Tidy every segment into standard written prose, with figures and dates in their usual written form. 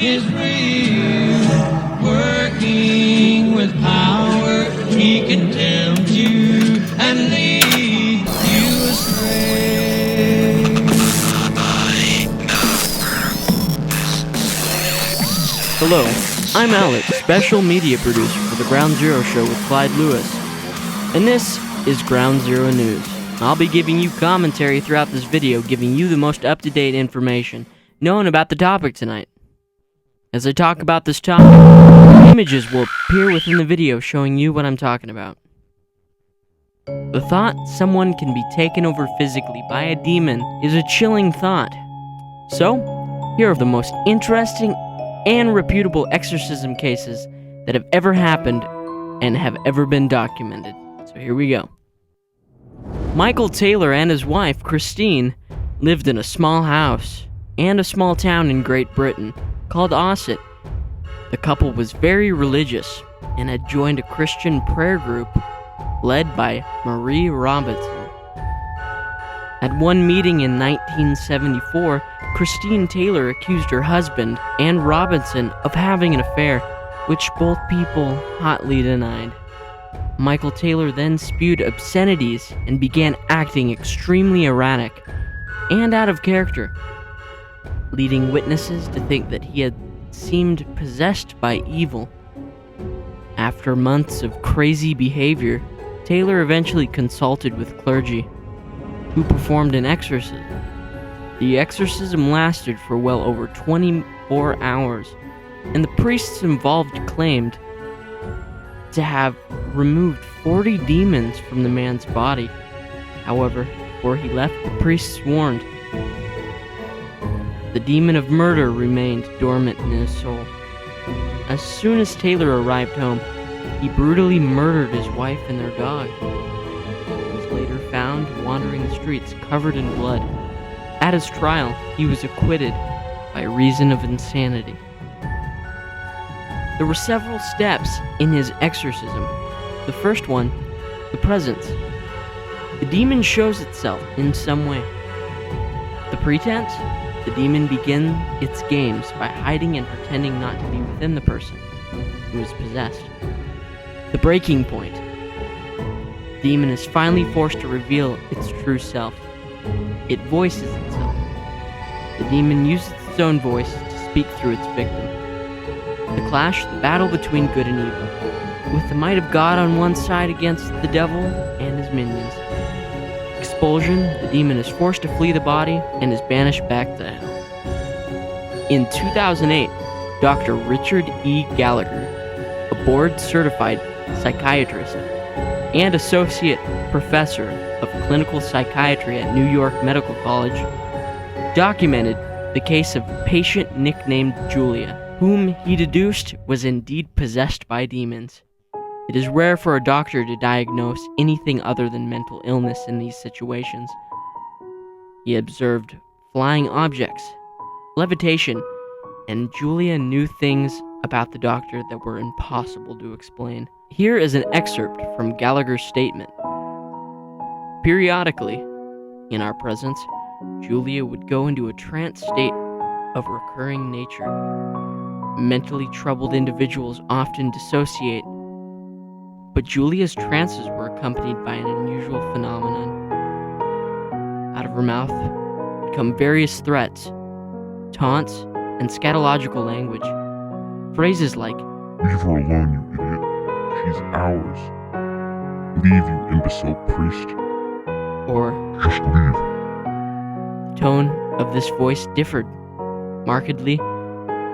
is real. Working with power, he can tempt you and lead you astray. Hello, I'm Alex, special media producer for the Ground Zero Show with Clyde Lewis. And this is Ground Zero News. I'll be giving you commentary throughout this video, giving you the most up-to-date information known about the topic tonight. As I talk about this topic, images will appear within the video showing you what I'm talking about. The thought someone can be taken over physically by a demon is a chilling thought. So, here are the most interesting and reputable exorcism cases that have ever happened and have ever been documented. So here we go. Michael Taylor and his wife, Christine, lived in a small house and a small town in Great Britain called Ossett. The couple was very religious and had joined a Christian prayer group led by Marie Robinson. At one meeting in 1974, Christine Taylor accused her husband and Robinson of having an affair, which both people hotly denied. Michael Taylor then spewed obscenities and began acting extremely erratic and out of character, leading witnesses to think that he had seemed possessed by evil. After months of crazy behavior, Taylor eventually consulted with clergy, who performed an exorcism. The exorcism lasted for well over 24 hours, and the priests involved claimed to have removed 40 demons from the man's body. However, before he left, the priests warned the demon of murder remained dormant in his soul. As soon as Taylor arrived home, he brutally murdered his wife and their dog. He was later found wandering the streets covered in blood. At his trial, he was acquitted by reason of insanity. There were several steps in his exorcism. The first one, the presence. The demon shows itself in some way. The pretense, the demon begins its games by hiding and pretending not to be within the person who is possessed. The breaking point. The demon is finally forced to reveal its true self. It voices itself. The demon uses its own voice to speak through its victim. The clash, the battle between good and evil, with the might of God on one side against the devil and his minions. Expulsion, the demon is forced to flee the body and is banished back to hell. In 2008, Dr. Richard E. Gallagher, a board-certified psychiatrist and associate professor of clinical psychiatry at New York Medical College, documented the case of a patient nicknamed Julia, whom he deduced was indeed possessed by demons. It is rare for a doctor to diagnose anything other than mental illness in these situations. He observed flying objects, levitation, and Julia knew things about the doctor that were impossible to explain. Here is an excerpt from Gallagher's statement. Periodically, in our presence, Julia would go into a trance state of recurring nature. Mentally troubled individuals often dissociate, but Julia's trances were accompanied by an unusual phenomenon. Out of her mouth would come various threats, taunts, and scatological language. Phrases like, "Leave her alone, you idiot. She's ours. Leave, you imbecile priest. or Just leave." the tone of this voice differed markedly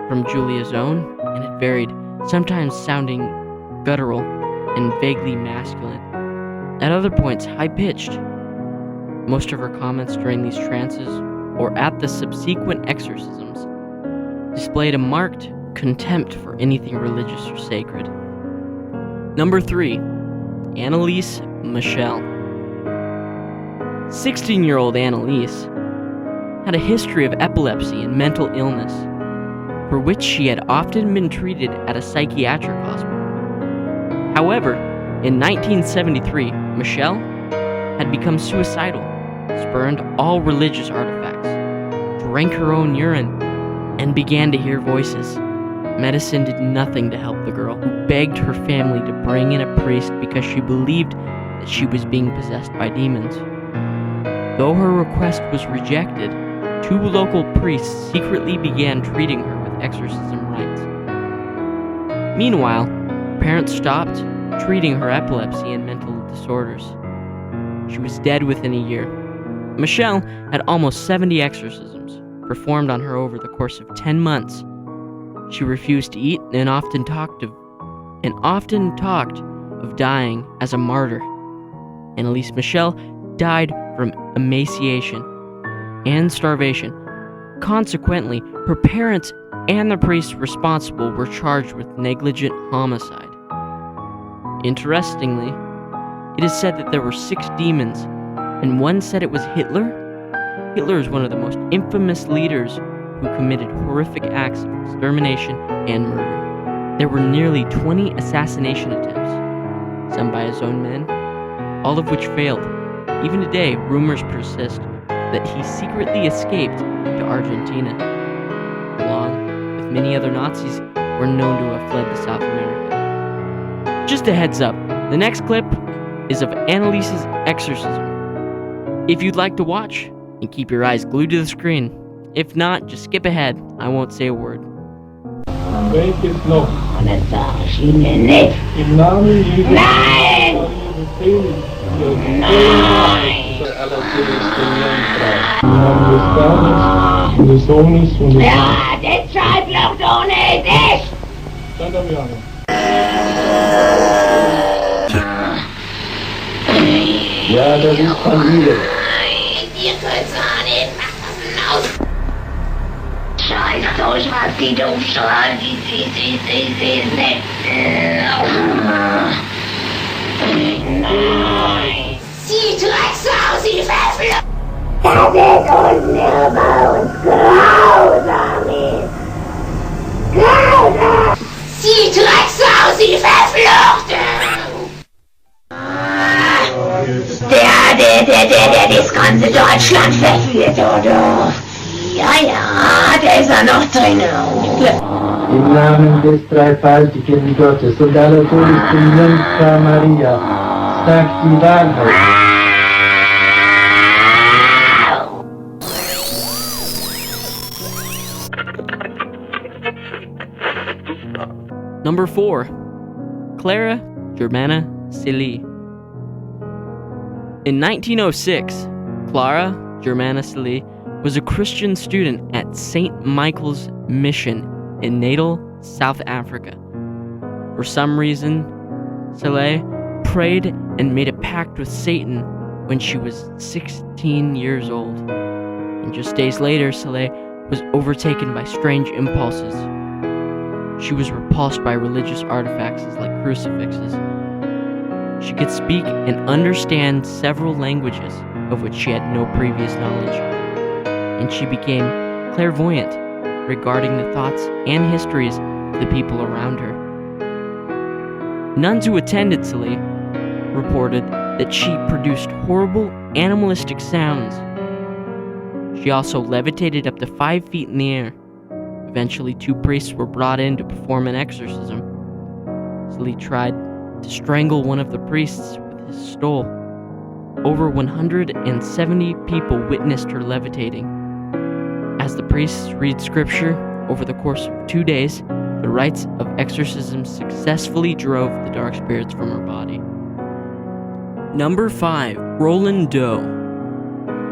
from Julia's own, and it varied, sometimes sounding guttural and vaguely masculine, at other points high-pitched. Most of her comments during these trances, or at the subsequent exorcisms, displayed a marked contempt for anything religious or sacred. Number 3. Annelise Michelle. 16-year-old Annelise had a history of epilepsy and mental illness, for which she had often been treated at a psychiatric hospital. However, in 1973, Michelle had become suicidal, spurned all religious artifacts, drank her own urine, and began to hear voices. Medicine did nothing to help the girl, who begged her family to bring in a priest because she believed that she was being possessed by demons. Though her request was rejected, 2 local priests secretly began treating her with exorcism rites. Meanwhile, parents stopped treating her epilepsy and mental disorders. She was dead within a year. Michelle had almost 70 exorcisms performed on her over the course of 10 months. She refused to eat and often talked of dying as a martyr. Annelise Michelle died from emaciation and starvation. Consequently, her parents and the priests responsible were charged with negligent homicide. Interestingly, it is said that there were 6 demons, and one said it was Hitler. Hitler is one of the most infamous leaders who committed horrific acts of extermination and murder. There were nearly 20 assassination attempts, some by his own men, all of which failed. Even today, rumors persist that he secretly escaped to Argentina, along with many other Nazis who are known to have fled to South America. Just a heads up, the next clip is of Annelise's exorcism. If you'd like to watch, and keep your eyes glued to the screen. If not, just skip ahead. I won't say a word. Welches noch? Das sag ich Ihnen nicht. Im Namen Jesu. Nein! Nein! Im Namen des Vaters und des Sohnes und des Ja, deshalb noch doch nicht! Santa Mariana. Ja, das ist Familie. Ihr könnt's auch nicht, mach das aus! Scheiß euch, was die doof schreien, nicht. Nein! Sie Drecksau, sie Verflucht! Das ist unhörbar und grausam ist! Grausam! Sie Drecksau, sie Verfluchte! Der das ganze Deutschland verführt, oder? Ja, der ist ja noch drin. Im Namen des dreifaltigen Gottes und aller Todesbringenden Maria, sagt die Wahrheit. Number 4. Clara Germanna Silly. In 1906, Clara Germanna Silly was a Christian student at St. Michael's Mission in Natal, South Africa. For some reason, Silly prayed and made a pact with Satan when she was 16 years old. And just days later, Silly was overtaken by strange impulses. She was repulsed by religious artifacts like crucifixes. She could speak and understand several languages of which she had no previous knowledge, and she became clairvoyant regarding the thoughts and histories of the people around her. Nuns who attended Silly reported that she produced horrible animalistic sounds. She also levitated up to 5 feet in the air. Eventually, 2 priests were brought in to perform an exorcism. Silly tried to strangle one of the priests with his stole. Over 170 people witnessed her levitating. As the priests read scripture over the course of 2 days, the rites of exorcism successfully drove the dark spirits from her body. Number 5. Roland O.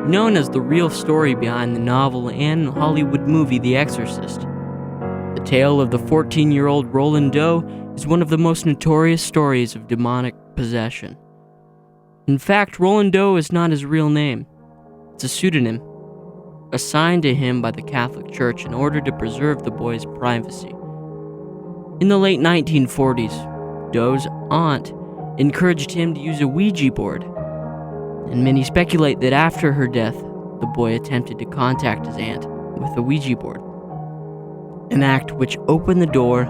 Known as the real story behind the novel and Hollywood movie The Exorcist, the tale of the 14-year-old Roland O is one of the most notorious stories of demonic possession. In fact, Roland O is not his real name. It's a pseudonym assigned to him by the Catholic Church in order to preserve the boy's privacy. In the late 1940s, Doe's aunt encouraged him to use a Ouija board, and many speculate that after her death, the boy attempted to contact his aunt with a Ouija board, an act which opened the door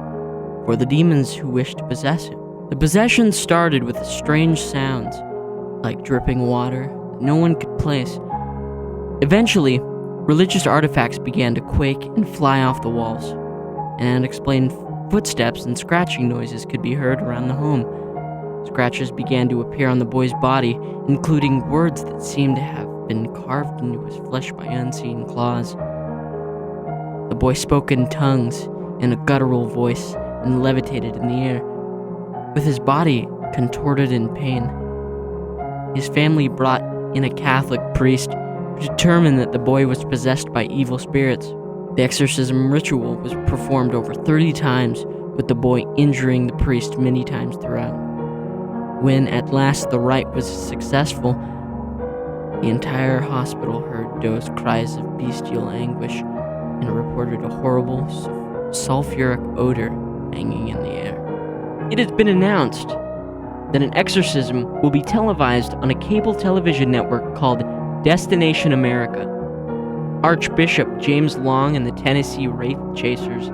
for the demons who wished to possess him. The possession started with strange sounds, like dripping water that no one could place. Eventually, Religious artifacts began to quake and fly off the walls, and unexplained footsteps and scratching noises could be heard around the home. Scratches began to appear on the boy's body, including words that seemed to have been carved into his flesh by unseen claws. The boy spoke in tongues in a guttural voice and levitated in the air, with his body contorted in pain. His family brought in a Catholic priest who determined that the boy was possessed by evil spirits. The exorcism ritual was performed over 30 times, with the boy injuring the priest many times throughout. When at last the rite was successful, the entire hospital heard Doe's cries of bestial anguish and reported a horrible sulfuric odor hanging in the air. It has been announced that an exorcism will be televised on a cable television network called Destination America. Archbishop James Long and the Tennessee Wraith Chasers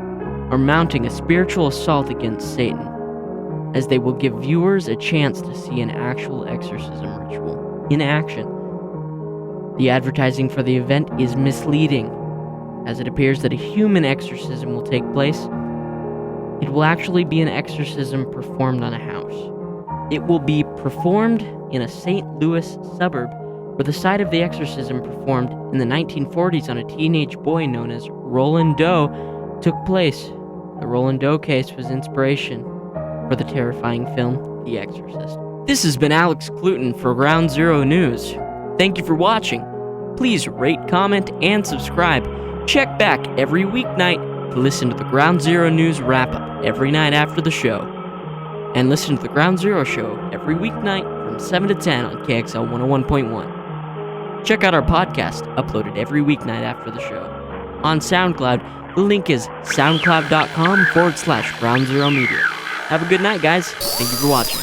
are mounting a spiritual assault against Satan, as they will give viewers a chance to see an actual exorcism ritual in action. The advertising for the event is misleading, as it appears that a human exorcism will take place. It will actually be an exorcism performed on a house. It will be performed in a St. Louis suburb, where the site of the exorcism performed in the 1940s on a teenage boy known as Roland O took place. The Roland O case was inspiration for the terrifying film, The Exorcist. This has been Alex Clooten for Ground Zero News. Thank you for watching. Please rate, comment, and subscribe. Check back every weeknight to listen to the Ground Zero News wrap-up every night after the show. And listen to the Ground Zero Show every weeknight from 7 to 10 on KXL 101.1. Check out our podcast, uploaded every weeknight after the show. On SoundCloud, the link is soundcloud.com/Ground Zero Media. Have a good night, guys. Thank you for watching.